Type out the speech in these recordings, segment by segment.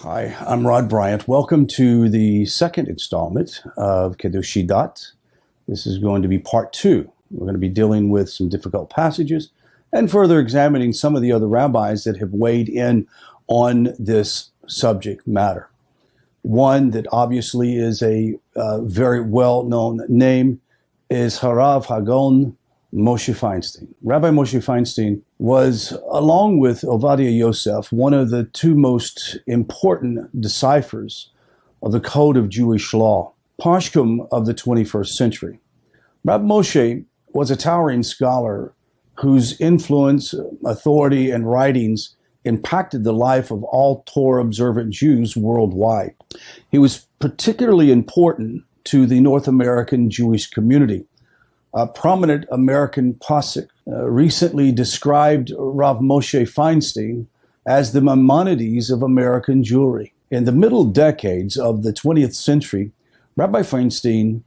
Hi, I'm Rod Bryant. Welcome to the second installment of Chidduchei. This is going to be part two. We're going to be dealing with some difficult passages and further examining some of the other rabbis that have weighed in on this subject matter. One that obviously is a very well-known name is Harav Hagon Moshe Feinstein. Rabbi Moshe Feinstein was, along with Ovadia Yosef, one of the two most important deciphers of the code of Jewish law, Pashkum of the 21st century. Rabbi Moshe was a towering scholar whose influence, authority, and writings impacted the life of all Torah-observant Jews worldwide. He was particularly important to the North American Jewish community. A prominent American posek recently described Rav Moshe Feinstein as the Maimonides of American Jewry. In the middle decades of the 20th century, Rabbi Feinstein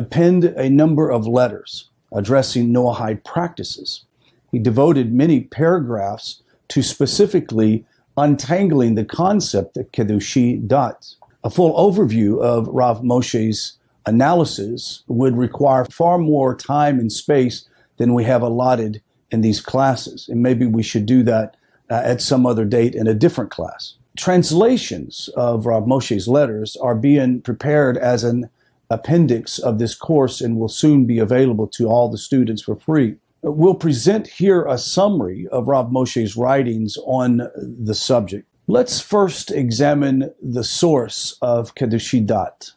penned a number of letters addressing Noahide practices. He devoted many paragraphs to specifically untangling the concept of Chidduchei. A full overview of Rav Moshe's analysis would require far more time and space than we have allotted in these classes. And maybe we should do that at some other date in a different class. Translations of Rav Moshe's letters are being prepared as an appendix of this course and will soon be available to all the students for free. We'll present here a summary of Rav Moshe's writings on the subject. Let's first examine the source of Chidduchei.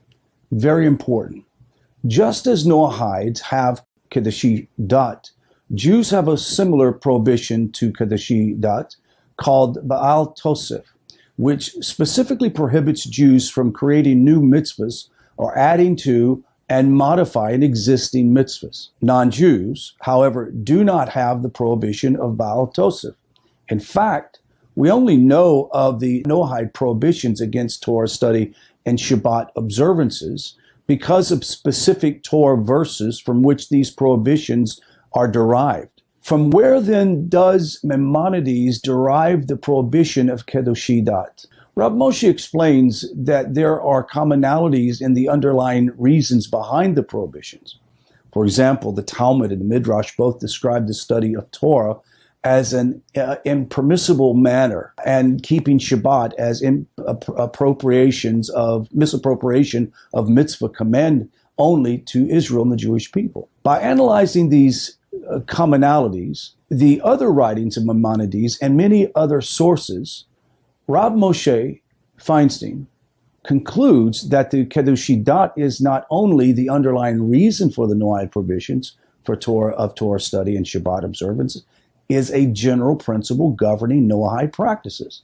Very important. Just as Noahides have Chidduchei, Jews have a similar prohibition to Chidduchei called Baal Tosef, which specifically prohibits Jews from creating new mitzvahs or adding to and modifying existing mitzvahs. Non-Jews, however, do not have the prohibition of Baal Tosef. In fact, we only know of the Noahide prohibitions against Torah study and Shabbat observances because of specific Torah verses from which these prohibitions are derived. From where then does Maimonides derive the prohibition of Chidduchei? Rav Moshe explains that there are commonalities in the underlying reasons behind the prohibitions. For example, the Talmud and the Midrash both describe the study of Torah as an impermissible manner, and keeping Shabbat as misappropriation of mitzvah command only to Israel and the Jewish people. By analyzing these commonalities, the other writings of Maimonides, and many other sources, Rav Moshe Feinstein concludes that the Chidduchei is not only the underlying reason for the Noahide prohibitions for Torah study and Shabbat observance, is a general principle governing Noahide practices.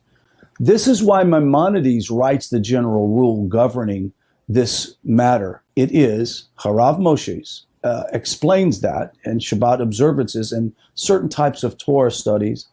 This is why Maimonides writes the general rule governing this matter. It is Harav Moshe's explains that, and Shabbat observances and certain types of Torah studies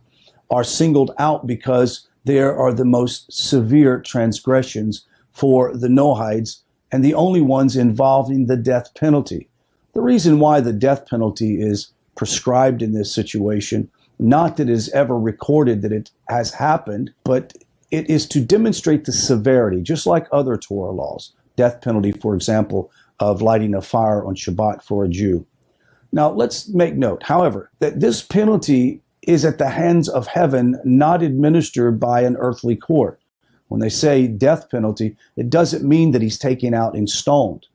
are singled out because there are the most severe transgressions for the Noahides and the only ones involving the death penalty. The reason why the death penalty is prescribed in this situation, not that it is ever recorded that it has happened, but it is to demonstrate the severity, just like other Torah laws. Death penalty, for example, of lighting a fire on Shabbat for a Jew. Now, let's make note, however, that this penalty is at the hands of heaven, not administered by an earthly court. When they say death penalty, it doesn't mean that he's taken out and stoned.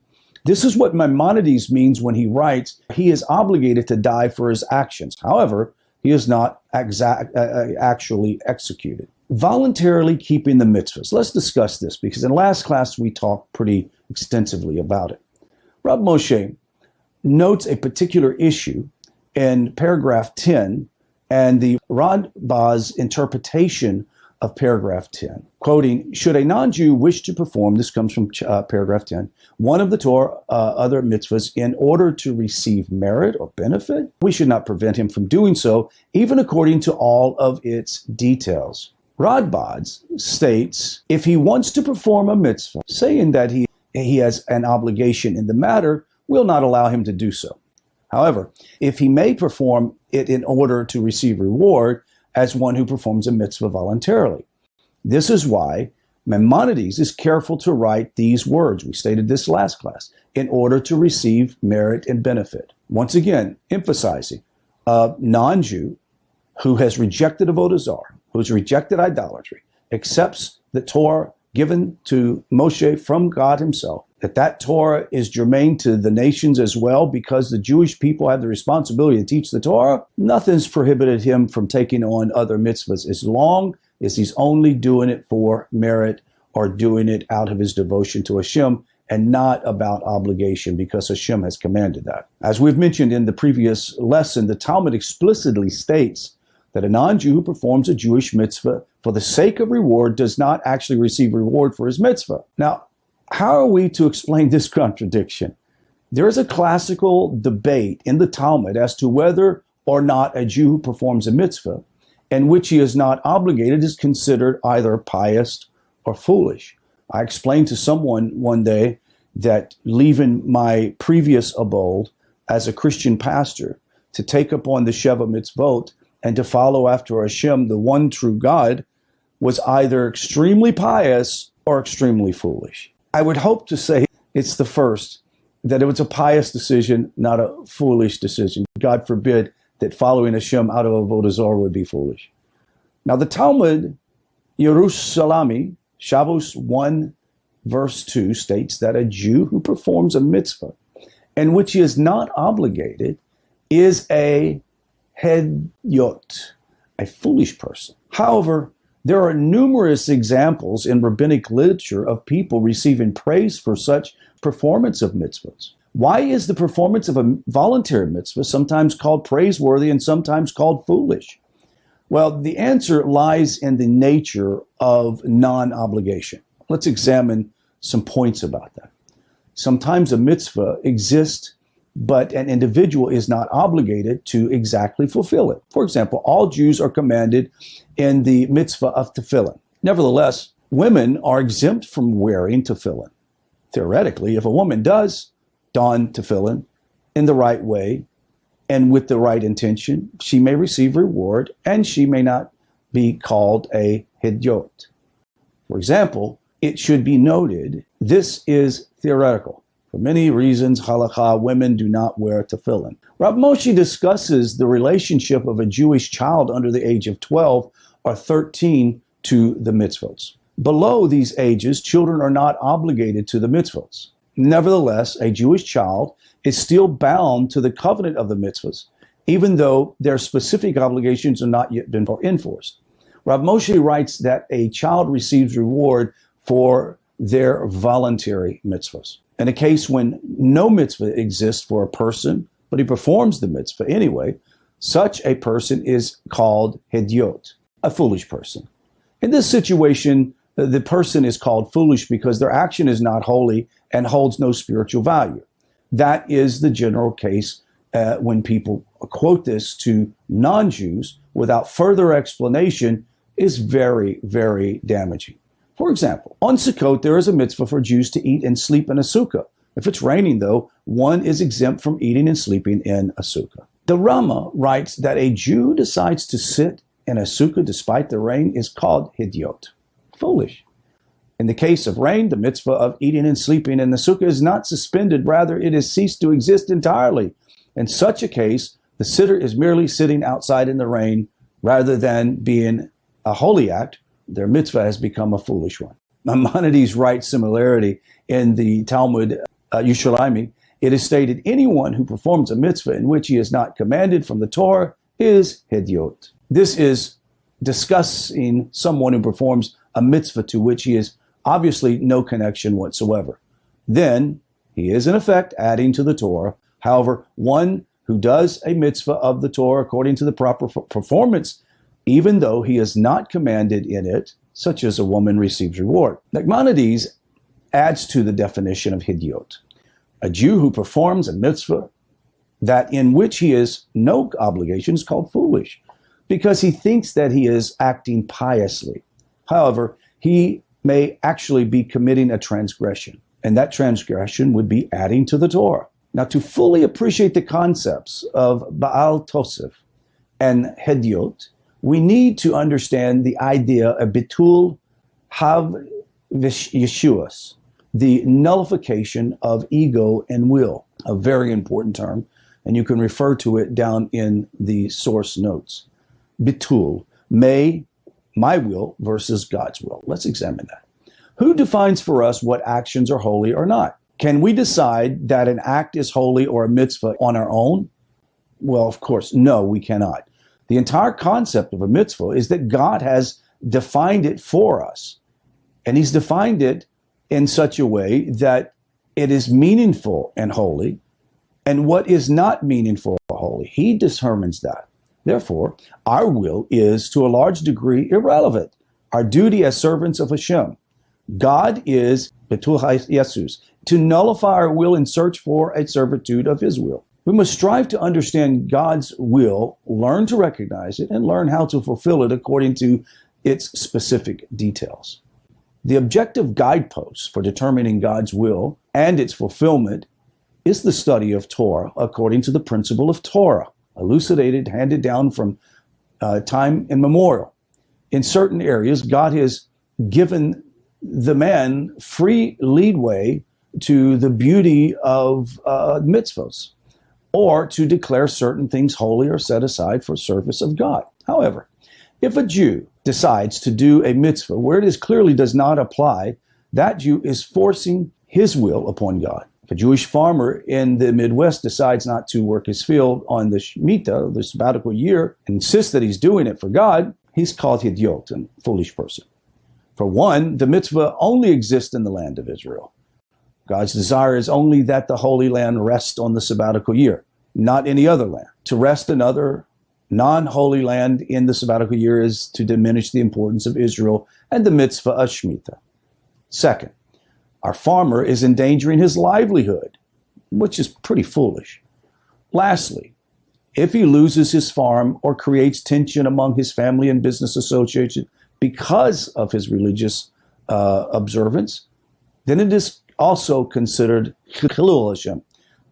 This is what Maimonides means when he writes, he is obligated to die for his actions. However, he is not actually executed. Voluntarily keeping the mitzvahs. Let's discuss this because in last class we talked pretty extensively about it. Rav Moshe notes a particular issue in paragraph 10 and the Radbaz's interpretation of paragraph 10. Quoting, should a non-Jew wish to perform, this comes from paragraph 10, one of the Torah other mitzvahs in order to receive merit or benefit, we should not prevent him from doing so, even according to all of its details. Radbaz states, if he wants to perform a mitzvah, saying that he has an obligation in the matter, will not allow him to do so. However, if he may perform it in order to receive reward, as one who performs a mitzvah voluntarily. This is why Maimonides is careful to write these words, we stated this last class, in order to receive merit and benefit. Once again, emphasizing a non-Jew who has rejected avodah zarah, who has rejected idolatry, accepts the Torah given to Moshe from God himself, that Torah is germane to the nations as well because the Jewish people have the responsibility to teach the Torah. Nothing's prohibited him from taking on other mitzvahs as long as he's only doing it for merit or doing it out of his devotion to Hashem and not about obligation because Hashem has commanded that. As we've mentioned in the previous lesson, the Talmud explicitly states that a non-Jew who performs a Jewish mitzvah for the sake of reward does not actually receive reward for his mitzvah. Now, how are we to explain this contradiction? There is a classical debate in the Talmud as to whether or not a Jew who performs a mitzvah in which he is not obligated is considered either pious or foolish. I explained to someone one day that leaving my previous abode as a Christian pastor to take upon the Sheva Mitzvot and to follow after Hashem, the one true God, was either extremely pious or extremely foolish. I would hope to say it's the first, that it was a pious decision, not a foolish decision. God forbid that following Hashem out of avodah zarah would be foolish. Now the Talmud, Yerushalmi, Shabbos 1, verse 2, states that a Jew who performs a mitzvah in which he is not obligated is a hedyot, a foolish person. However, there are numerous examples in rabbinic literature of people receiving praise for such performance of mitzvahs. Why is the performance of a voluntary mitzvah sometimes called praiseworthy and sometimes called foolish? Well, the answer lies in the nature of non-obligation. Let's examine some points about that. Sometimes a mitzvah exists, but an individual is not obligated to exactly fulfill it. For example, all Jews are commanded in the mitzvah of tefillin. Nevertheless, women are exempt from wearing tefillin. Theoretically, if a woman does don tefillin in the right way and with the right intention, she may receive reward and she may not be called a hedyot. For example, it should be noted, this is theoretical. For many reasons, halakha, women do not wear tefillin. Rav Moshe discusses the relationship of a Jewish child under the age of 12 or 13 to the mitzvot. Below these ages, children are not obligated to the mitzvot. Nevertheless, a Jewish child is still bound to the covenant of the mitzvahs, even though their specific obligations are not yet been enforced. Rav Moshe writes that a child receives reward for their voluntary mitzvahs. In a case when no mitzvah exists for a person, but he performs the mitzvah anyway, such a person is called hedyot, a foolish person. In this situation, the person is called foolish because their action is not holy and holds no spiritual value. That is the general case when people quote this to non-Jews without further explanation is very, very damaging. For example, on Sukkot, there is a mitzvah for Jews to eat and sleep in a sukkah. If it's raining, though, one is exempt from eating and sleeping in a sukkah. The Rama writes that a Jew who decides to sit in a sukkah despite the rain is called hedyot, foolish. In the case of rain, the mitzvah of eating and sleeping in the sukkah is not suspended. Rather, it has ceased to exist entirely. In such a case, the sitter is merely sitting outside in the rain rather than being a holy act. Their mitzvah has become a foolish one. Maimonides writes similarity in the Talmud Yerushalmi. It is stated, anyone who performs a mitzvah in which he is not commanded from the Torah is hedyot. This is discussing someone who performs a mitzvah to which he is obviously no connection whatsoever. Then he is in effect adding to the Torah. However, one who does a mitzvah of the Torah according to the proper performance, even though he is not commanded in it, such as a woman receives reward. Maimonides adds to the definition of hedyot, a Jew who performs a mitzvah that in which he has no obligation is called foolish, because he thinks that he is acting piously. However, he may actually be committing a transgression, and that transgression would be adding to the Torah. Now, to fully appreciate the concepts of Baal Tosef and hedyot, we need to understand the idea of bitul Yeshuas, the nullification of ego and will, a very important term, and you can refer to it down in the source notes. Bitul, my will versus God's will. Let's examine that. Who defines for us what actions are holy or not? Can we decide that an act is holy or a mitzvah on our own? Well, of course, no, we cannot. The entire concept of a mitzvah is that God has defined it for us. And he's defined it in such a way that it is meaningful and holy, and what is not meaningful or holy. He determines that. Therefore, our will is to a large degree irrelevant. Our duty as servants of Hashem. God is Betul Jesus, to nullify our will and search for a servitude of his will. We must strive to understand God's will, learn to recognize it, and learn how to fulfill it according to its specific details. The objective guidepost for determining God's will and its fulfillment is the study of Torah according to the principle of Torah, elucidated, handed down from time immemorial. In certain areas, God has given the man free leadway to the beauty of mitzvahs, or to declare certain things holy or set aside for service of God. However, if a Jew decides to do a mitzvah where it clearly does not apply, that Jew is forcing his will upon God. If a Jewish farmer in the Midwest decides not to work his field on the Shemitah, the sabbatical year, and insists that he's doing it for God, he's called Idiot, a foolish person. For one, the mitzvah only exists in the land of Israel. God's desire is only that the Holy Land rest on the sabbatical year, not any other land. To rest another non-holy land in the sabbatical year is to diminish the importance of Israel and the mitzvah of Shemitah. Second, our farmer is endangering his livelihood, which is pretty foolish. Lastly, if he loses his farm or creates tension among his family and business associates because of his religious observance, then it is also considered Chilul Hashem,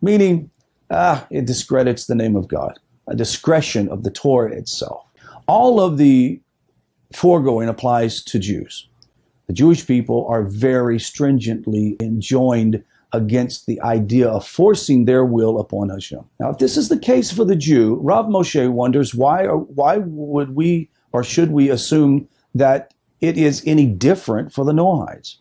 meaning it discredits the name of God, a discretion of the Torah itself. All of the foregoing applies to Jews. The Jewish people are very stringently enjoined against the idea of forcing their will upon Hashem. Now, if this is the case for the Jew, Rav Moshe wonders why would we or should we assume that it is any different for the Noahides?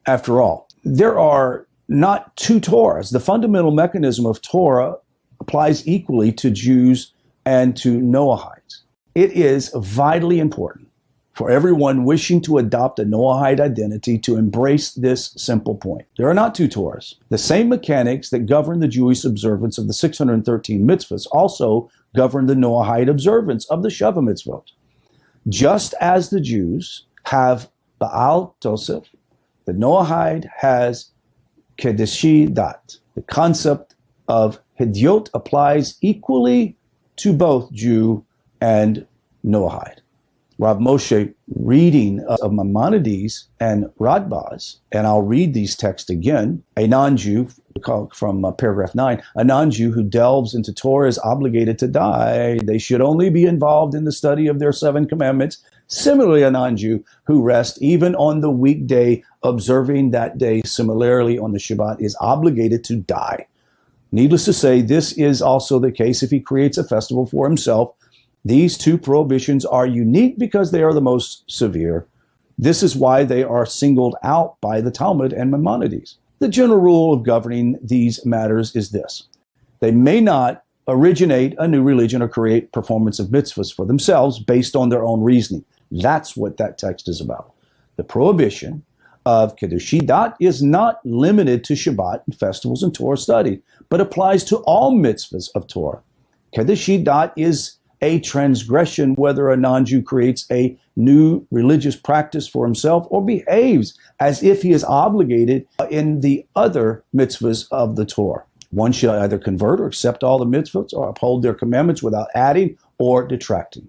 After all, there are not two Torahs. The fundamental mechanism of Torah applies equally to Jews and to Noahides. It is vitally important for everyone wishing to adopt a Noahide identity to embrace this simple point. There are not two Torahs. The same mechanics that govern the Jewish observance of the 613 mitzvahs also govern the Noahide observance of the Sheva mitzvot. Just as the Jews have Baal Tosef, the Noahide has Chidduchei Dat. The concept of Hidyot applies equally to both Jew and Noahide. Rav Moshe, reading of Maimonides and Radbaz, and I'll read these texts again, a non-Jew, from paragraph 9, a non-Jew who delves into Torah is obligated to die. They should only be involved in the study of their 7 commandments. Similarly, a non-Jew who rests even on the weekday, observing that day, similarly on the Shabbat, is obligated to die. Needless to say, this is also the case if he creates a festival for himself. These two prohibitions are unique because they are the most severe. This is why they are singled out by the Talmud and Maimonides. The general rule of governing these matters is this: they may not originate a new religion or create performance of mitzvahs for themselves based on their own reasoning. That's what that text is about. The prohibition of Chidduchei Dat is not limited to Shabbat and festivals and Torah study, but applies to all mitzvahs of Torah. Chidduchei Dat is a transgression whether a non-Jew creates a new religious practice for himself or behaves as if he is obligated in the other mitzvahs of the Torah. One should either convert or accept all the mitzvahs or uphold their commandments without adding or detracting.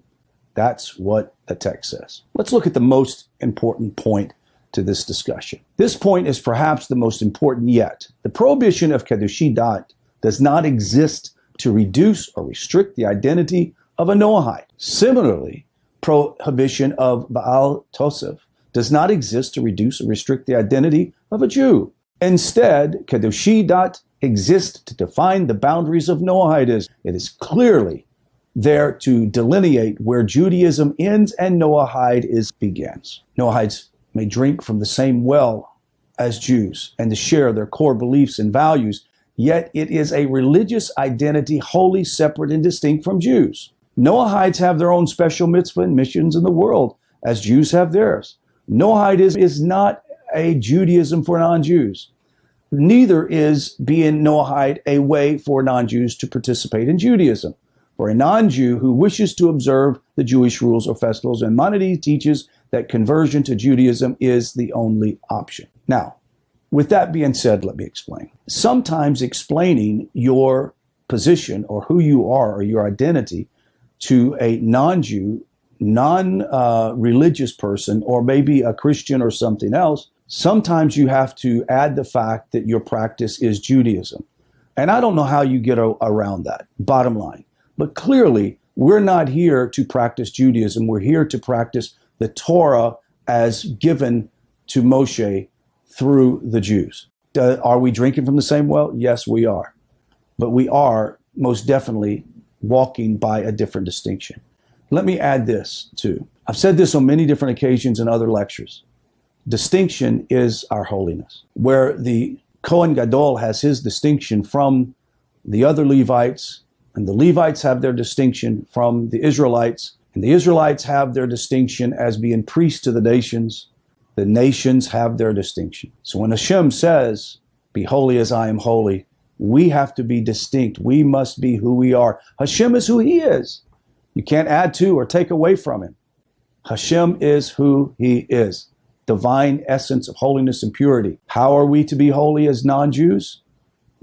That's what the text says. Let's look at the most important point to this discussion. This point is perhaps the most important yet. The prohibition of Chidduchei Dat does not exist to reduce or restrict the identity of a Noahide. Similarly, prohibition of Baal Tosef does not exist to reduce or restrict the identity of a Jew. Instead, Chidduchei dot exists to define the boundaries of Noahidism. It is clearly there to delineate where Judaism ends and Noahide begins. Noahides may drink from the same well as Jews and to share their core beliefs and values, yet it is a religious identity wholly separate and distinct from Jews. Noahides have their own special mitzvah and missions in the world, as Jews have theirs. Noahidism is not a Judaism for non-Jews. Neither is being Noahide a way for non-Jews to participate in Judaism. For a non-Jew who wishes to observe the Jewish rules or festivals, Maimonides teaches that conversion to Judaism is the only option. Now, with that being said, let me explain. Sometimes explaining your position or who you are or your identity to a non-Jew, non-religious person, or maybe a Christian or something else, sometimes you have to add the fact that your practice is Judaism. And I don't know how you get around that, bottom line. But clearly, we're not here to practice Judaism. We're here to practice the Torah as given to Moshe through the Jews. Are we drinking from the same well? Yes, we are. But we are most definitely walking by a different distinction. Let me add this too. I've said this on many different occasions in other lectures. Distinction is our holiness. Where the Kohen Gadol has his distinction from the other Levites, and the Levites have their distinction from the Israelites, and the Israelites have their distinction as being priests to the nations have their distinction. So when Hashem says, be holy as I am holy, we have to be distinct. We must be who we are. Hashem is who he is. You can't add to or take away from him. Hashem is who he is. Divine essence of holiness and purity. How are we to be holy as non-Jews?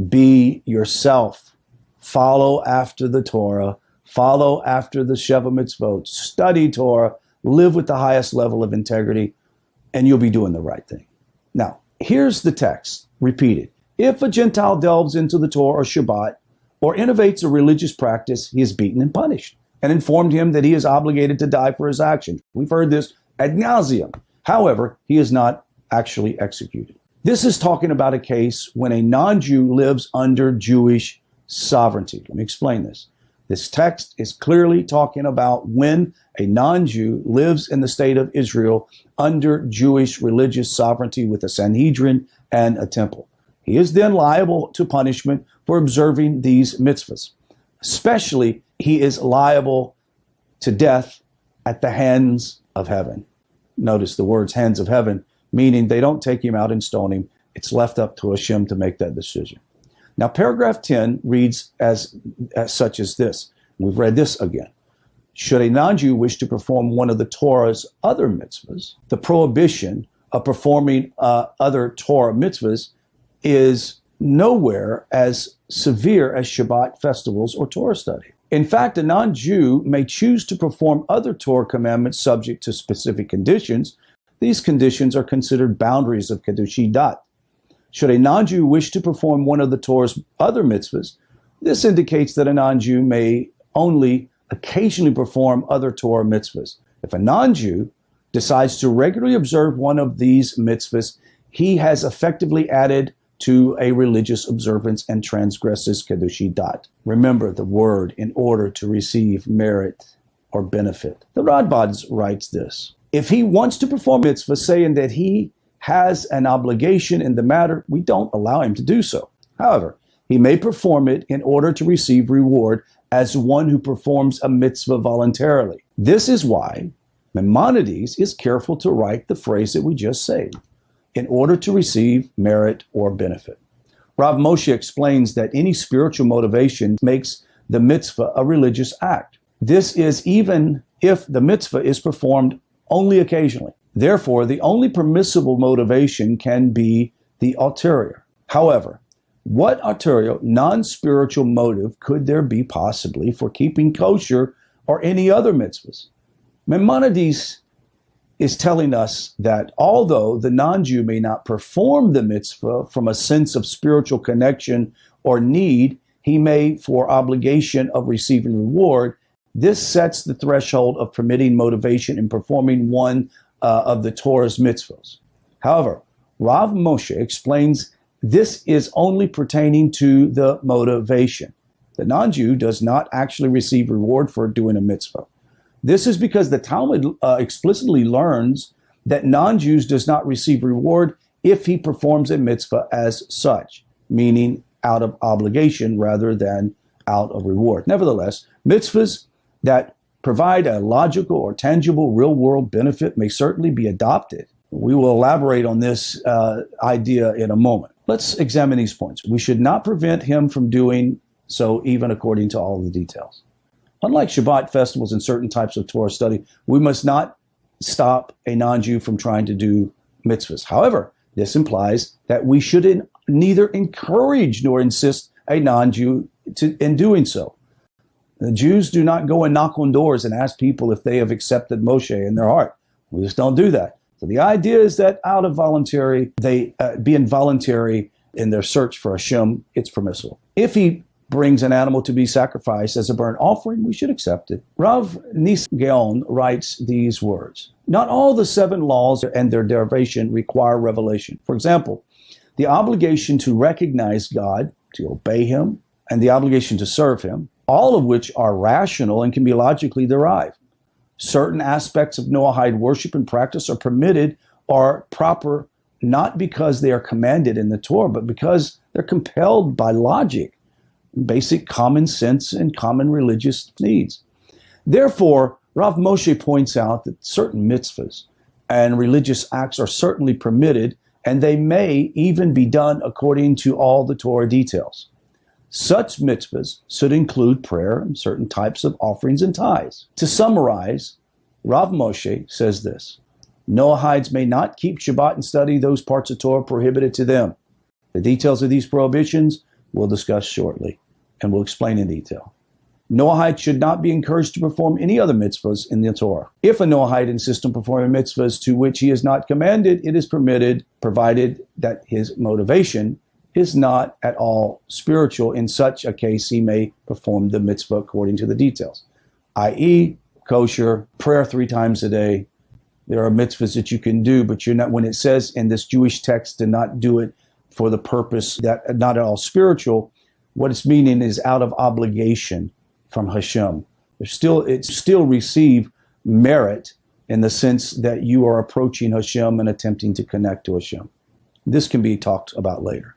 Be yourself. Follow after the Torah. Follow after the Sheva Mitzvot. Study Torah. Live with the highest level of integrity, and you'll be doing the right thing. Now, here's the text, repeated. If a Gentile delves into the Torah or Shabbat or innovates a religious practice, he is beaten and punished, and informed him that he is obligated to die for his action. We've heard this ad nauseum. However, he is not actually executed. This is talking about a case when a non-Jew lives under Jewish sovereignty. Let me explain this. This text is clearly talking about when a non-Jew lives in the state of Israel under Jewish religious sovereignty with a Sanhedrin and a temple. He is then liable to punishment for observing these mitzvahs. Especially, he is liable to death at the hands of heaven. Notice the words hands of heaven, meaning they don't take him out and stone him. It's left up to Hashem to make that decision. Now, paragraph 10 reads as such as this. We've read this again. Should a non-Jew wish to perform one of the Torah's other mitzvahs, the prohibition of performing other Torah mitzvahs is nowhere as severe as Shabbat festivals or Torah study. In fact, a non-Jew may choose to perform other Torah commandments subject to specific conditions. These conditions are considered boundaries of Chidduchei dot. Should a non-Jew wish to perform one of the Torah's other mitzvahs, this indicates that a non-Jew may only occasionally perform other Torah mitzvahs. If a non-Jew decides to regularly observe one of these mitzvahs, he has effectively added to a religious observance and transgresses Chidduchei dot. Remember the word, in order to receive merit or benefit. The Radbaz writes this. If he wants to perform mitzvah, saying that he has an obligation in the matter, we don't allow him to do so. However, he may perform it in order to receive reward as one who performs a mitzvah voluntarily. This is why Maimonides is careful to write the phrase that we just said, in order to receive merit or benefit. Rav Moshe explains that any spiritual motivation makes the mitzvah a religious act. This is even if the mitzvah is performed only occasionally. Therefore, the only permissible motivation can be the ulterior. However, what ulterior, non-spiritual motive could there be possibly for keeping kosher or any other mitzvahs? Maimonides is telling us that although the non-Jew may not perform the mitzvah from a sense of spiritual connection or need, he may for obligation of receiving reward. This sets the threshold of permitting motivation in performing one of the Torah's mitzvahs. However, Rav Moshe explains this is only pertaining to the motivation. The non-Jew does not actually receive reward for doing a mitzvah. This is because the Talmud explicitly learns that non-Jews does not receive reward if he performs a mitzvah as such, meaning out of obligation rather than out of reward. Nevertheless, mitzvahs that provide a logical or tangible real-world benefit may certainly be adopted. We will elaborate on this idea in a moment. Let's examine these points. We should not prevent him from doing so, even according to all the details. Unlike Shabbat festivals and certain types of Torah study, we must not stop a non-Jew from trying to do mitzvahs. However, this implies that we should neither encourage nor insist a non-Jew in doing so. The Jews do not go and knock on doors and ask people if they have accepted Moshe in their heart. We just don't do that. So the idea is that out of voluntary, they be involuntary in their search for Hashem, it's permissible. If he brings an animal to be sacrificed as a burnt offering, we should accept it. Rav Nisgaon writes these words: not all the 7 laws and their derivation require revelation. For example, the obligation to recognize God, to obey him, and the obligation to serve him, all of which are rational and can be logically derived. Certain aspects of Noahide worship and practice are permitted or proper not because they are commanded in the Torah, but because they're compelled by logic, basic common sense, and common religious needs. Therefore, Rav Moshe points out that certain mitzvahs and religious acts are certainly permitted, and they may even be done according to all the Torah details. Such mitzvahs should include prayer and certain types of offerings and tithes. To summarize, Rav Moshe says this: Noahides may not keep Shabbat and study those parts of Torah prohibited to them. The details of these prohibitions we'll discuss shortly, and we'll explain in detail. Noahide should not be encouraged to perform any other mitzvahs in the Torah. If a Noahide insists on performing mitzvahs to which he is not commanded, it is permitted, provided that his motivation is not at all spiritual. In such a case, he may perform the mitzvah according to the details, i.e., kosher, prayer 3 times a day. There are mitzvahs that you can do, but you're not, when it says in this Jewish text to not do it for the purpose that not at all spiritual, what it's meaning is out of obligation from Hashem. It still receive merit in the sense that you are approaching Hashem and attempting to connect to Hashem. This can be talked about later.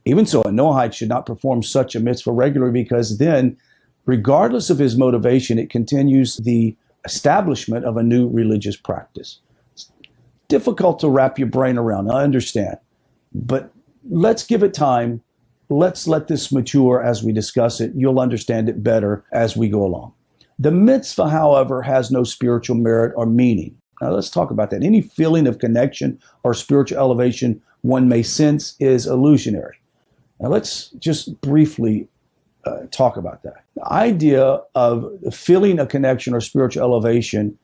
Even so, a Noahide should not perform such a mitzvah regularly, because then, regardless of his motivation, it continues the establishment of a new religious practice. It's difficult to wrap your brain around, I understand. But let's give it time. Let's let this mature as we discuss it. You'll understand it better as we go along. The mitzvah, however, has no spiritual merit or meaning. Now let's talk about that. Any feeling of connection or spiritual elevation one may sense is illusionary. Now let's just briefly talk about that. The idea of feeling a connection or spiritual elevation,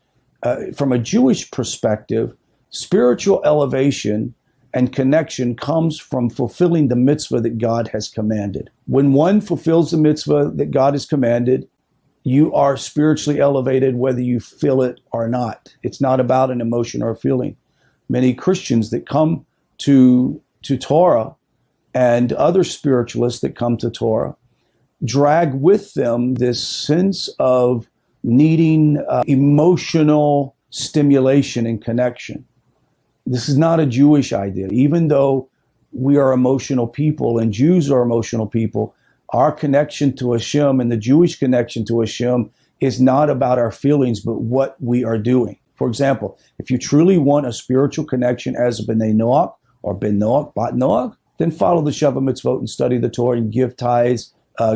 from a Jewish perspective, spiritual elevation and connection comes from fulfilling the mitzvah that God has commanded. When one fulfills the mitzvah that God has commanded, you are spiritually elevated whether you feel it or not. It's not about an emotion or a feeling. Many Christians that come to Torah and other spiritualists that come to Torah drag with them this sense of needing emotional stimulation and connection. This is not a Jewish idea. Even though we are emotional people and Jews are emotional people, our connection to Hashem and the Jewish connection to Hashem is not about our feelings, but what we are doing. For example, if you truly want a spiritual connection as a B'nai Noach or Ben Noach, Bat Noach, then follow the Sheva Mitzvot and study the Torah and give tithes,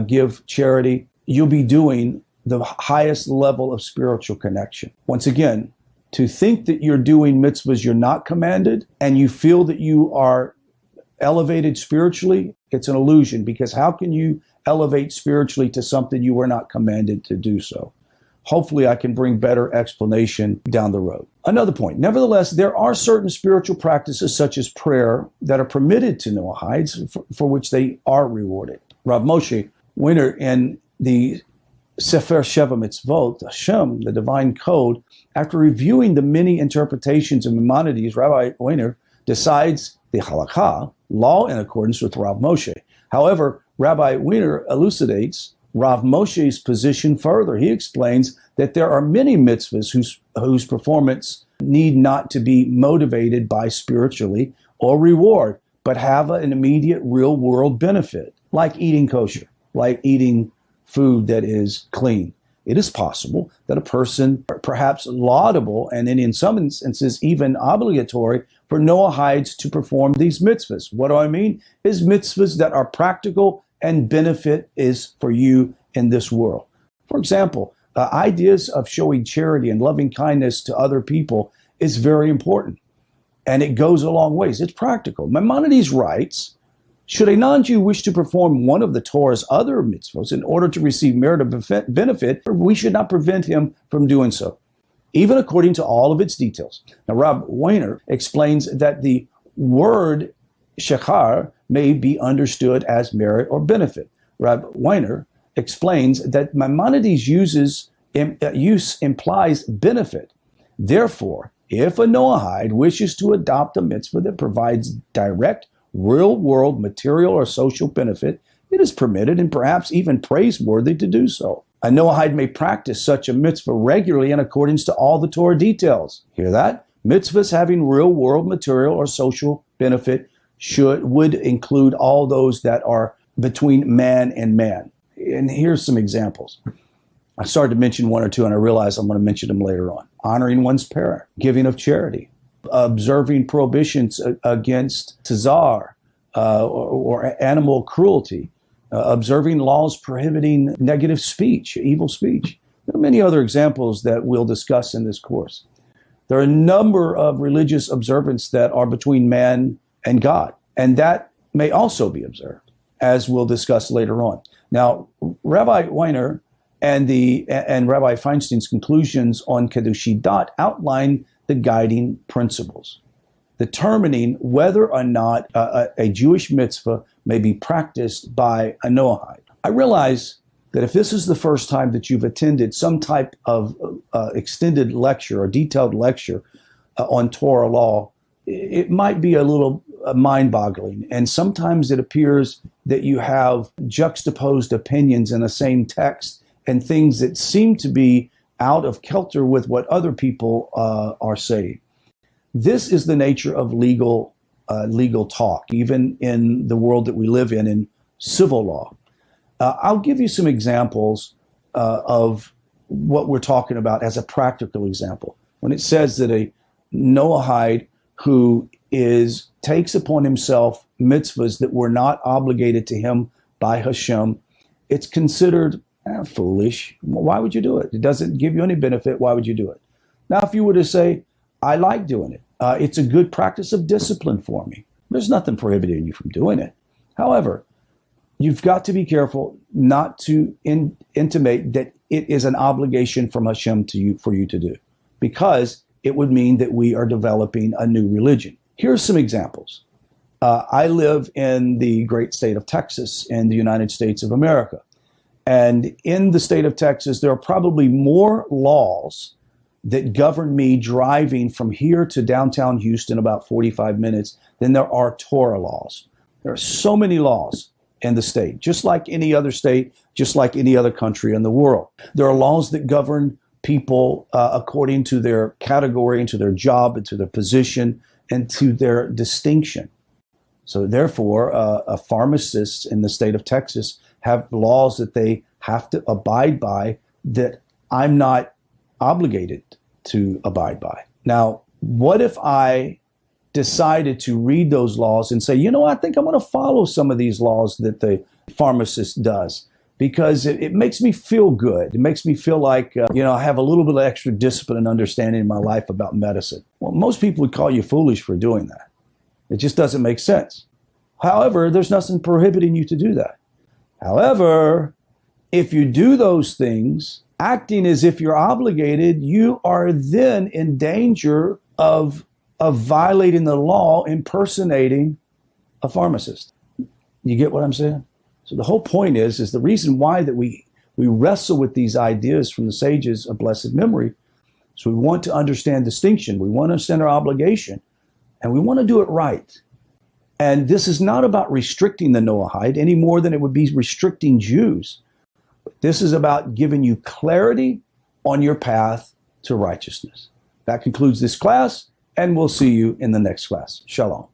give charity. You'll be doing the highest level of spiritual connection. Once again, to think that you're doing mitzvahs you're not commanded and you feel that you are elevated spiritually, it's an illusion, because how can you elevate spiritually to something you were not commanded to do so? Hopefully I can bring better explanation down the road. Another point, nevertheless, there are certain spiritual practices such as prayer that are permitted to Noahides for which they are rewarded. Rav Moshe Winter in the Sefer Sheva Mitzvot, Hashem, the divine code, after reviewing the many interpretations of Maimonides, Rabbi Weiner decides the halakha, law in accordance with Rav Moshe. However, Rabbi Weiner elucidates Rav Moshe's position further. He explains that there are many mitzvahs whose performance need not to be motivated by spiritually or reward, but have an immediate real-world benefit, like eating kosher, like eating food that is clean. It is possible that a person, perhaps laudable, and in some instances even obligatory, for Noahides to perform these mitzvahs. What do I mean? Is mitzvahs that are practical and benefit is for you in this world. For example, ideas of showing charity and loving kindness to other people is very important, and it goes a long ways. It's practical. Maimonides writes, should a non-Jew wish to perform one of the Torah's other mitzvahs in order to receive merit or benefit, we should not prevent him from doing so, even according to all of its details. Now, Rob Weiner explains that the word shechar may be understood as merit or benefit. Rob Weiner explains that Maimonides' use implies benefit. Therefore, if a Noahide wishes to adopt a mitzvah that provides direct real-world material or social benefit, it is permitted and perhaps even praiseworthy to do so. A Noahide may practice such a mitzvah regularly in accordance to all the Torah details. Hear that? Mitzvahs having real-world material or social benefit would include all those that are between man and man. And here's some examples. I started to mention one or two, and I realized I'm going to mention them later on. Honoring one's parent, giving of charity, observing prohibitions against tazar or animal cruelty, observing laws prohibiting negative speech, evil speech. There are many other examples that we'll discuss in this course. There are a number of religious observances that are between man and God, and that may also be observed, as we'll discuss later on. Now, Rabbi Weiner and Rabbi Feinstein's conclusions on Chidduchei outline the guiding principles, determining whether or not a Jewish mitzvah may be practiced by a Noahide. I realize that if this is the first time that you've attended some type of extended lecture or detailed lecture on Torah law, it might be a little mind-boggling. And sometimes it appears that you have juxtaposed opinions in the same text and things that seem to be out of kilter with what other people are saying. This is the nature of legal talk, even in the world that we live in civil law. I'll give you some examples of what we're talking about as a practical example. When it says that a Noahide who takes upon himself mitzvahs that were not obligated to him by Hashem, it's considered foolish. Why would you do it? It doesn't give you any benefit. Why would you do it? Now, if you were to say, I like doing it. It's a good practice of discipline for me. There's nothing prohibiting you from doing it. However, you've got to be careful not to intimate that it is an obligation from Hashem for you to do, because it would mean that we are developing a new religion. Here's some examples. I live in the great state of Texas in the United States of America. And in the state of Texas, there are probably more laws that govern me driving from here to downtown Houston about 45 minutes than there are Torah laws. There are so many laws in the state, just like any other state, just like any other country in the world. There are laws that govern people according to their category and to their job and to their position and to their distinction. So therefore, pharmacists in the state of Texas have laws that they have to abide by that I'm not obligated to abide by. Now, what if I decided to read those laws and say, I think I'm going to follow some of these laws that the pharmacist does, because it makes me feel good. It makes me feel like, I have a little bit of extra discipline and understanding in my life about medicine. Well, most people would call you foolish for doing that. It just doesn't make sense. However, there's nothing prohibiting you to do that. However, if you do those things, acting as if you're obligated, you are then in danger of violating the law, impersonating a pharmacist. You get what I'm saying? So the whole point is the reason why that we We wrestle with these ideas from the sages of blessed memory. So we want to understand distinction. We want to understand our obligation, and we want to do it right. And this is not about restricting the Noahide any more than it would be restricting Jews. This is about giving you clarity on your path to righteousness. That concludes this class, and we'll see you in the next class. Shalom.